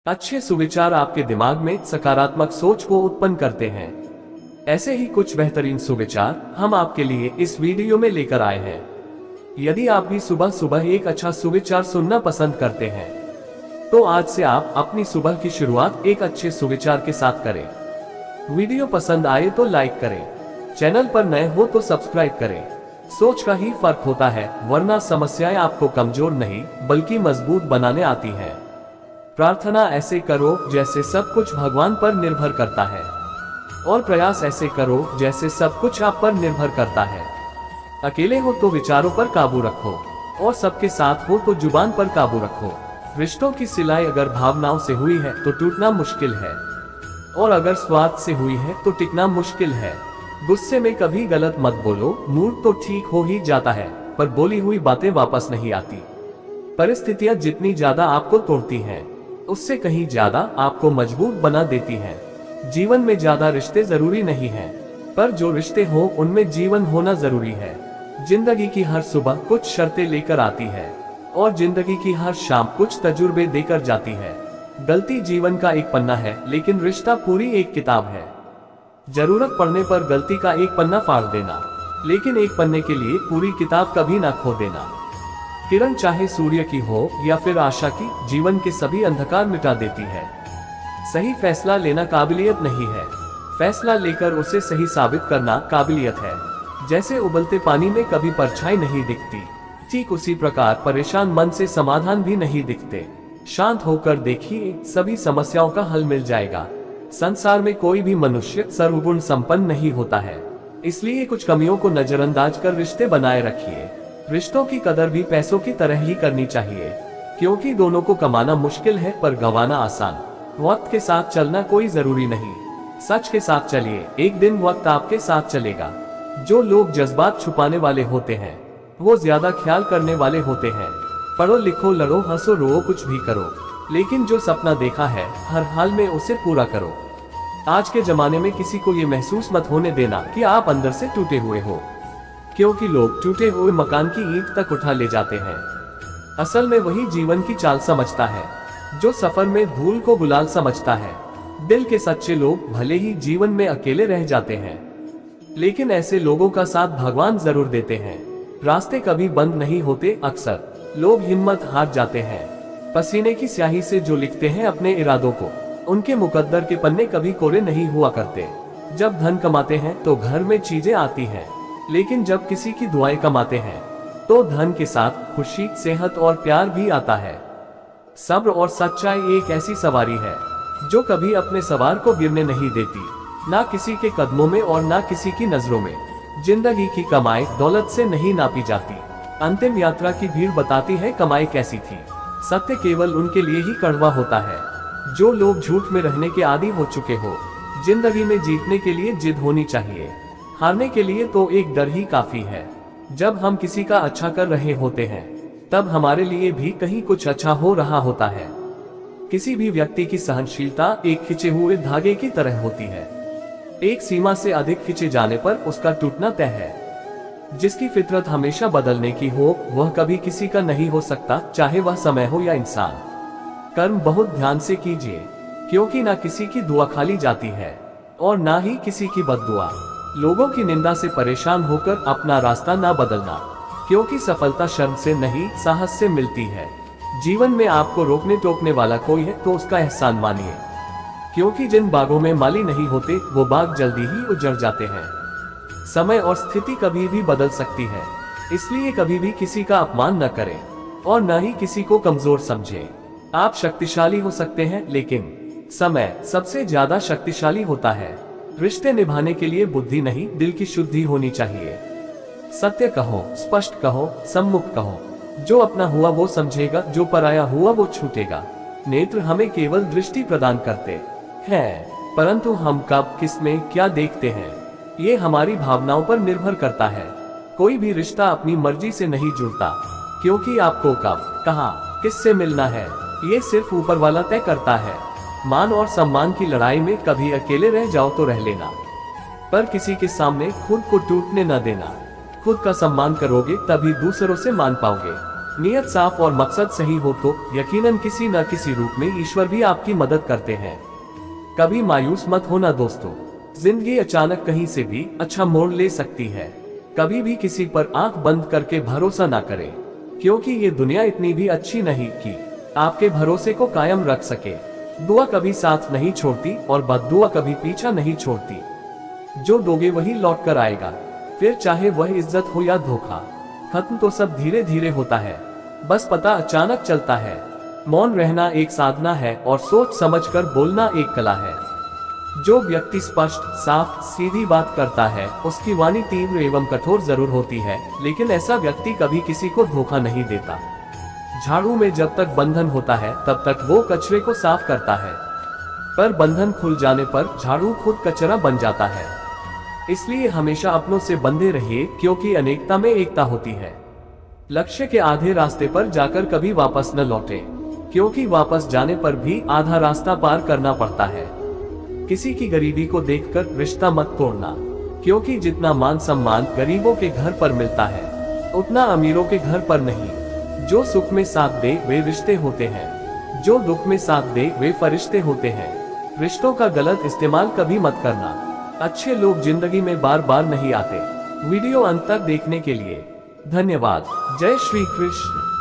अच्छे सुविचार आपके दिमाग में सकारात्मक सोच को उत्पन्न करते हैं। ऐसे ही कुछ बेहतरीन सुविचार हम आपके लिए इस वीडियो में लेकर आए हैं। यदि आप भी सुबह सुबह एक अच्छा सुविचार सुनना पसंद करते हैं, तो आज से आप अपनी सुबह की शुरुआत एक अच्छे सुविचार के साथ करें। वीडियो पसंद आए तो लाइक करें, चैनल पर नए हो तो सब्सक्राइब करें। सोच का ही फर्क होता है, वरना समस्याएं आपको कमजोर नहीं बल्कि मजबूत बनाने आती हैं। प्रार्थना ऐसे करो जैसे सब कुछ भगवान पर निर्भर करता है, और प्रयास ऐसे करो जैसे सब कुछ आप पर निर्भर करता है। अकेले हो तो विचारों पर काबू रखो, और सबके साथ हो तो जुबान पर काबू रखो। रिश्तों की सिलाई अगर भावनाओं से हुई है तो टूटना मुश्किल है, और अगर स्वार्थ से हुई है तो टिकना मुश्किल है। गुस्से में कभी गलत मत बोलो, मूड तो ठीक हो ही जाता है, पर बोली हुई बातें वापस नहीं आती। परिस्थितियां जितनी ज्यादा आपको तोड़ती हैं, उससे कहीं ज्यादा आपको मजबूत बना देती हैं। जीवन में ज्यादा रिश्ते जरूरी नहीं हैं, पर जो रिश्ते हो उनमें जीवन होना जरूरी है। जिंदगी की हर सुबह कुछ शर्तें लेकर आती है, और जिंदगी की हर शाम कुछ तजुर्बे देकर जाती है। गलती जीवन का एक पन्ना है, लेकिन रिश्ता पूरी एक किताब है। जरूरत पड़ने पर गलती का एक पन्ना फाड़ देना, लेकिन एक पन्ने के लिए पूरी किताब कभी ना खो देना। किरण चाहे सूर्य की हो या फिर आशा की, जीवन के सभी अंधकार मिटा देती है। सही फैसला लेना काबिलियत नहीं है, फैसला लेकर उसे सही साबित करना काबिलियत है। जैसे उबलते पानी में कभी परछाई नहीं दिखती, ठीक उसी प्रकार परेशान मन से समाधान भी नहीं दिखते। शांत होकर देखिए, सभी समस्याओं का हल मिल जाएगा। संसार में कोई भी मनुष्य सर्वगुण संपन्न नहीं होता है, इसलिए कुछ कमियों को नजरअंदाज कर रिश्ते बनाए रखिए। रिश्तों की कदर भी पैसों की तरह ही करनी चाहिए, क्योंकि दोनों को कमाना मुश्किल है पर गंवाना आसान। वक्त के साथ चलना कोई जरूरी नहीं, सच के साथ चलिए, एक दिन वक्त आपके साथ चलेगा। जो लोग जज्बात छुपाने वाले होते हैं, वो ज्यादा ख्याल करने वाले होते हैं। पढ़ो लिखो, लड़ो हंसो रो, कुछ भी करो, लेकिन जो सपना देखा है हर हाल में उसे पूरा करो। आज के जमाने में किसी को ये महसूस मत होने देना कि आप अंदर से टूटे हुए हो, क्योंकि लोग टूटे हुए मकान की ईंट तक उठा ले जाते हैं। असल में वही जीवन की चाल समझता है, जो सफर में धूल को गुलाल समझता है। दिल के सच्चे लोग भले ही जीवन में अकेले रह जाते हैं, लेकिन ऐसे लोगों का साथ भगवान जरूर देते हैं। रास्ते कभी बंद नहीं होते, अक्सर लोग हिम्मत हार जाते हैं। पसीने की स्याही से जो लिखते हैं अपने इरादों को, उनके मुकद्दर के पन्ने कभी कोरे नहीं हुआ करते। जब धन कमाते हैं तो घर में चीजें आती हैं, लेकिन जब किसी की दुआएं कमाते हैं तो धन के साथ खुशी, सेहत और प्यार भी आता है। सब्र और सच्चाई एक ऐसी सवारी है जो कभी अपने सवार को गिरने नहीं देती, ना किसी के कदमों में और ना किसी की नजरों में। जिंदगी की कमाई दौलत से नहीं नापी जाती, अंतिम यात्रा की भीड़ बताती है कमाई कैसी थी। सत्य केवल उनके लिए ही कड़वा होता है जो लोग झूठ में रहने के आदी हो चुके हो। जिंदगी में जीतने के लिए जिद होनी चाहिए, हारने के लिए तो एक डर ही काफी है। जब हम किसी का अच्छा कर रहे होते हैं, तब हमारे लिए भी कहीं कुछ अच्छा हो रहा होता है। किसी भी व्यक्ति की सहनशीलता एक खिंचे हुए धागे की तरह होती है। एक सीमा से अधिक खिंचे जाने पर उसका टूटना तय है। जिसकी फितरत हमेशा बदलने की हो, वह कभी किसी का नहीं हो सकता, चाहे वह समय हो या इंसान। कर्म बहुत ध्यान से कीजिए, क्योंकि ना किसी की दुआ खाली जाती है और ना ही किसी की बद्दुआ। लोगों की निंदा से परेशान होकर अपना रास्ता ना बदलना, क्योंकि सफलता शर्म से नहीं साहस से मिलती है। जीवन में आपको रोकने टोकने वाला कोई है तो उसका एहसान मानिए, क्योंकि जिन बागों में माली नहीं होते वो बाग जल्दी ही उजड़ जाते हैं। समय और स्थिति कभी भी बदल सकती है, इसलिए कभी भी किसी का अपमान न करें और न ही किसी को कमजोर समझें। आप शक्तिशाली हो सकते हैं, लेकिन समय सबसे ज्यादा शक्तिशाली होता है। रिश्ते निभाने के लिए बुद्धि नहीं, दिल की शुद्धि होनी चाहिए। सत्य कहो, स्पष्ट कहो, सम्मुख कहो। जो अपना हुआ वो समझेगा, जो पराया हुआ वो छूटेगा। नेत्र हमें केवल दृष्टि प्रदान करते हैं, परंतु हम कब किस में क्या देखते हैं, ये हमारी भावनाओं पर निर्भर करता है। कोई भी रिश्ता अपनी मर्जी से नहीं जुड़ता, क्योंकि आपको कब, कहां, किससे मिलना है, ये सिर्फ ऊपर वाला तय करता है। मान और सम्मान की लड़ाई में कभी अकेले रह जाओ तो रह लेना, पर किसी के सामने खुद को टूटने न देना। खुद का सम्मान करोगे तभी दूसरों से मान पाओगे। नियत साफ और मकसद सही हो तो यकीनन किसी न किसी रूप में ईश्वर भी आपकी मदद करते हैं। कभी मायूस मत होना दोस्तों, जिंदगी अचानक कहीं से भी अच्छा मोड़ ले सकती है। कभी भी किसी पर आंख बंद करके भरोसा ना करें, क्योंकि ये दुनिया इतनी भी अच्छी नहीं कि आपके भरोसे को कायम रख सके। दुआ कभी साथ नहीं छोड़ती और बद्दुआ कभी पीछा नहीं छोड़ती। जो दोगे वही लौट कर आएगा, फिर चाहे वह इज्जत हो या धोखा। खत्म तो सब धीरे धीरे होता है, बस पता अचानक चलता है। मौन रहना एक साधना है और सोच समझकर बोलना एक कला है। जो व्यक्ति स्पष्ट, साफ, सीधी बात करता है उसकी वाणी तीव्र एवं कठोर जरूर होती है, लेकिन ऐसा व्यक्ति कभी किसी को धोखा नहीं देता। झाड़ू में जब तक बंधन होता है तब तक वो कचरे को साफ करता है, पर बंधन खुल जाने पर झाड़ू खुद कचरा बन जाता है। इसलिए हमेशा अपनों से बंधे रहिए, क्योंकि अनेकता में एकता होती है। लक्ष्य के आधे रास्ते पर जाकर कभी वापस न लौटे, क्योंकि वापस जाने पर भी आधा रास्ता पार करना पड़ता है। किसी की गरीबी को देखकर रिश्ता मत तोड़ना, क्योंकि जितना मान सम्मान गरीबों के घर पर मिलता है उतना अमीरों के घर पर नहीं। जो सुख में साथ दे वे रिश्ते होते हैं, जो दुख में साथ दे वे फरिश्ते होते हैं। रिश्तों का गलत इस्तेमाल कभी मत करना। अच्छे लोग जिंदगी में बार बार नहीं आते। वीडियो अंत तक देखने के लिए धन्यवाद। जय श्री कृष्ण।